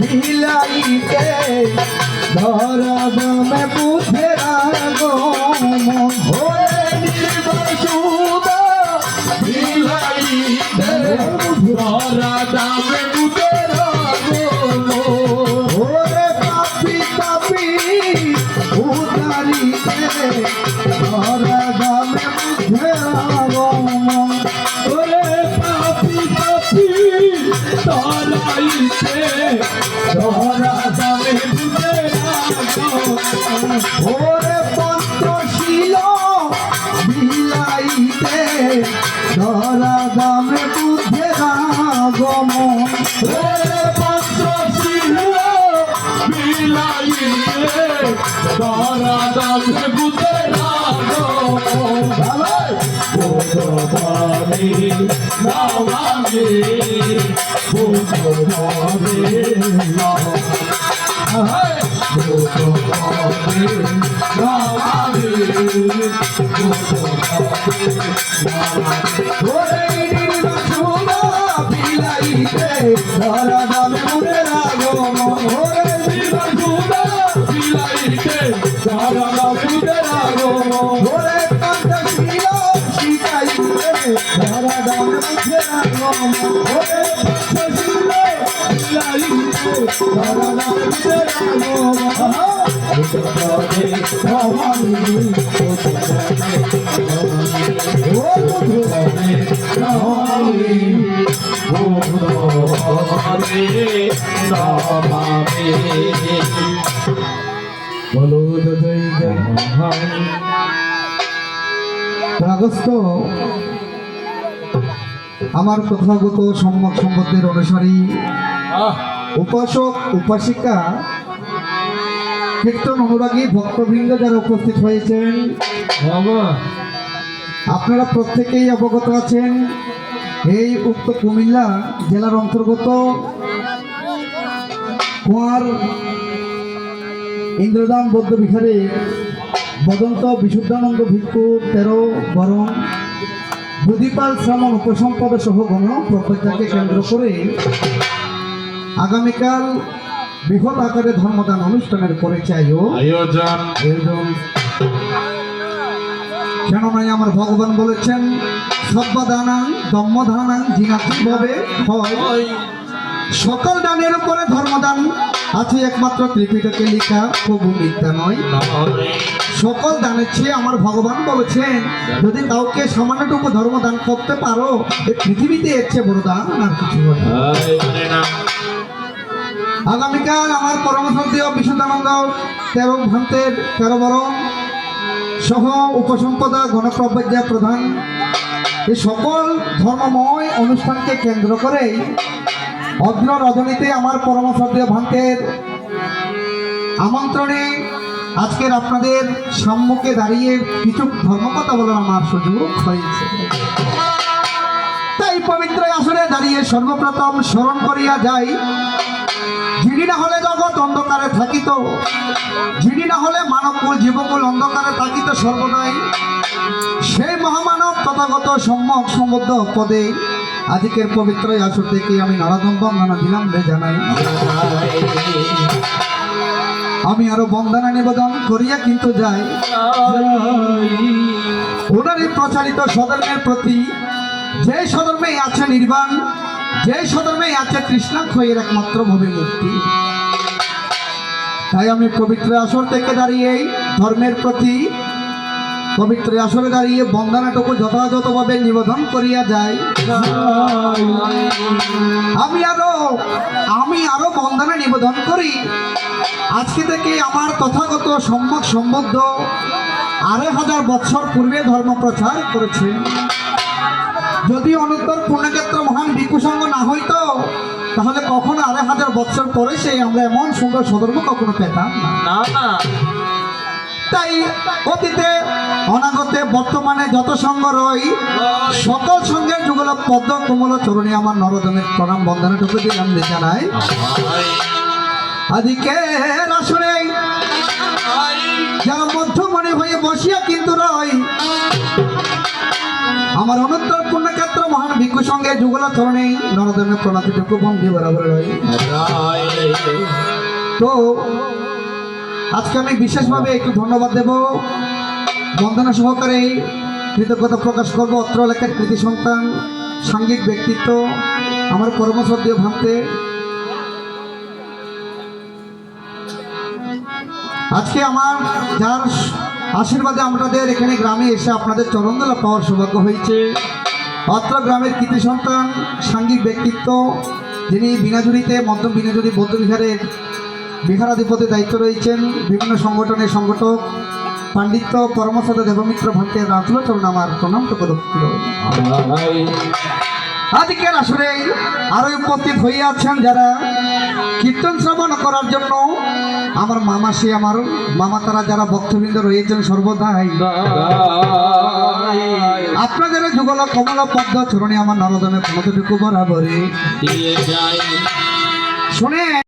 বিলাইতে ধরা দামে বুঝের আগমন ওরে নির্বাণ সুদা বিলাইতে ধরা দামে বুঝের আগমন ওরে পাপি পাপি উদারিতে ধরা দামে বুঝের আগমন ওরে পাপি পাপি তলাইতে ধরা দামে বুঝের আগমন ওরে পঞ্চশীল বিলাইতে ধরা দামে বুঝের আগমন ওরে পঞ্চশীল বিলাইতে ধরা দামে বুঝের আগমন ভগবানে নামামে ভগবানে নামামে ভগবানে নামামে ওরে নির্বাসনা বিলাইতে ধরা দামে বুঝের আগমন ওরে নির্বাসনা বিলাইতে ধরা দামে বুঝের আগমন ওরে পঞ্চশীল শিখাইতে ধরা দামে বুঝের আগমন ওরে পঞ্চশীল বিলাইতে ধরা দামে বুঝের আগমন ভগবানে নামামে ভগবানে নামামে ভগবানে নামামে বলো জয় জয় রাগস্থ আমার তথাগত সম্যক সম্পদের অনুসারী উপাসক উপাসিকা কীর্তন অনুরাগী ভক্তবৃন্দ যারা উপস্থিত হয়েছেন আপনারা প্রত্যেকেই অবগত আছেন এই উক্ত কুমিল্লা জেলার অন্তর্গত কুয়ার ইন্দ্রদাম বৌদ্ধ বিহারে বদন্ত বিশুদ্ধানন্দ ভিক্ষু 13 বরণ বুধিপাল শ্রামণ উপসম্পদ সহ গণ প্রত্যেককে কেন্দ্র করে আগামীকাল বৃহৎ আকারে ধর্মদান অনুষ্ঠানের পরিচয় ও আয়োজন কেননা আমার ভগবান বলেছেন সব্যদানাং দম্মদানাং জিনাতি ভাবে হয় সকল দানের উপরে ধর্মদান আছে একমাত্র ত্রিপিটকে লেখা প্রভু মিথ্যা নয় সকল দানের চেয়ে আমার ভগবান বলেছেন যদি কাউকে সামান্যটুকু ধর্মদান করতে পারো এই পৃথিবীতে এর চেয়ে বড় দান আর কিছু হয় না। আগামীকাল আমার পরমশ্রদ্ধেয় বিশুদ্ধানন্দ 13 ভ্রান্তের 13 বরণ সহ উপসম্পদা গণপ্রজ্ঞা প্রধান এই সকল ধর্মময় অনুষ্ঠানকে কেন্দ্র করে অগ্র রজনীতে আমার পরমশ্রদ্ধেয় ভ্রান্তের আমন্ত্রণে আজকের আপনাদের সম্মুখে দাঁড়িয়ে কিছু ধর্মকথা বলার আমার সুযোগ হয়েছে। তাই পবিত্র আসরে দাঁড়িয়ে সর্বপ্রথম স্মরণ করিয়া যাই, যিনি না হলে জগৎ অন্ধকারে থাকিত, যিনি না হলে মানবকুল জীবকুল অন্ধকারে থাকিত সর্বদাই, সেই মহামানব তথাগত সম্যক সম্বদ্ধ পদে আজকের পবিত্র আসর থেকে আমি নারাদম বন্দনা দিলাম জানাই। আমি আরো বন্দনা নিবেদন করিয়া কিন্তু যাই ওনারই প্রচারিত সধর্মের প্রতি, যে সধর্মে আছে নির্বাণ, যে সধর্মে আছে কৃষ্ণাক্ষয়ের একমাত্র ভবে মুক্তি। তাই আমি পবিত্র আসর থেকে দাঁড়িয়ে ধর্মের প্রতি পবিত্র আসরে দাঁড়িয়ে বন্দনাটুকু যথাযথভাবে নিবেদন করিয়া যাই। আমি আরো বন্দনা নিবেদন করি। আজকে থেকে আমার তথাগত সম্যক সম্বদ্ধ 2500 বৎসর পূর্বে ধর্ম প্রচার করেছে। যদি অনন্তর পূর্ণক্ষেত্র মহান ভিক্ষু সংঘ না হইতো তাহলে কখনো 2500 বৎসর পরে সে আমরা এমন সুন্দর সধর্ম কখনো পেতাম না। তাই অতীতে অনাগতে বর্তমানে যত সঙ্গ রই সকল সঙ্গের যুগল পদ্ম কোমল চরণে আমার নরদমের প্রণাম বন্দনাটুকু দিলাম জানাই। আদিকে আসরে যারা মধ্যমণি হয়ে বসিয়া কিন্তু রয় আমার অনন্তর পূর্ণক্ষেত্র মহান ভিক্ষু সঙ্গে যুগল চরণে নরদমের প্রণামটুকু বন্দী বরাবর রয়। তো আজকে আমি বিশেষভাবে একটু ধন্যবাদ দেব, বন্দনা সহকারে কৃতজ্ঞতা প্রকাশ করব অত্র এলাকার কৃতি সন্তান, সাংঘিক ব্যক্তিত্ব আমার কর্মশ্রদ্ধ ভাবতে। আজকে আমার যার আশীর্বাদে আমাদের এখানে গ্রামে এসে আপনাদের চরণদোলা পাওয়ার সৌভাগ্য হয়েছে, অত্র গ্রামের কৃতি সন্তান, সাংঘিক ব্যক্তিত্ব, যিনি বিনাজুরিতে মধ্যম বিনাজুরি বৌদ্ধবিহারের বিহারাধিপতির দায়িত্ব রয়েছেন, বিভিন্ন সংগঠনের সংগঠক পাণ্ডিত্য পরমশ্রদ্ধ দেবমিত্র ভক্তের রাজলোচন আমার প্রণাম তো করছিল। আজকের আসরে আরো উপস্থিত হইয়াছেন যারা কীর্তন শ্রবণ করার জন্য আমার মামাসি, আমার মামা তারা যারা ভক্তবৃন্দ রয়েছেন সর্বদাই আপনাদের যুগল কমল পদ্ম চরণে আমার নরদমে কোনটুকু বরাবরে দিয়ে যায় শুনে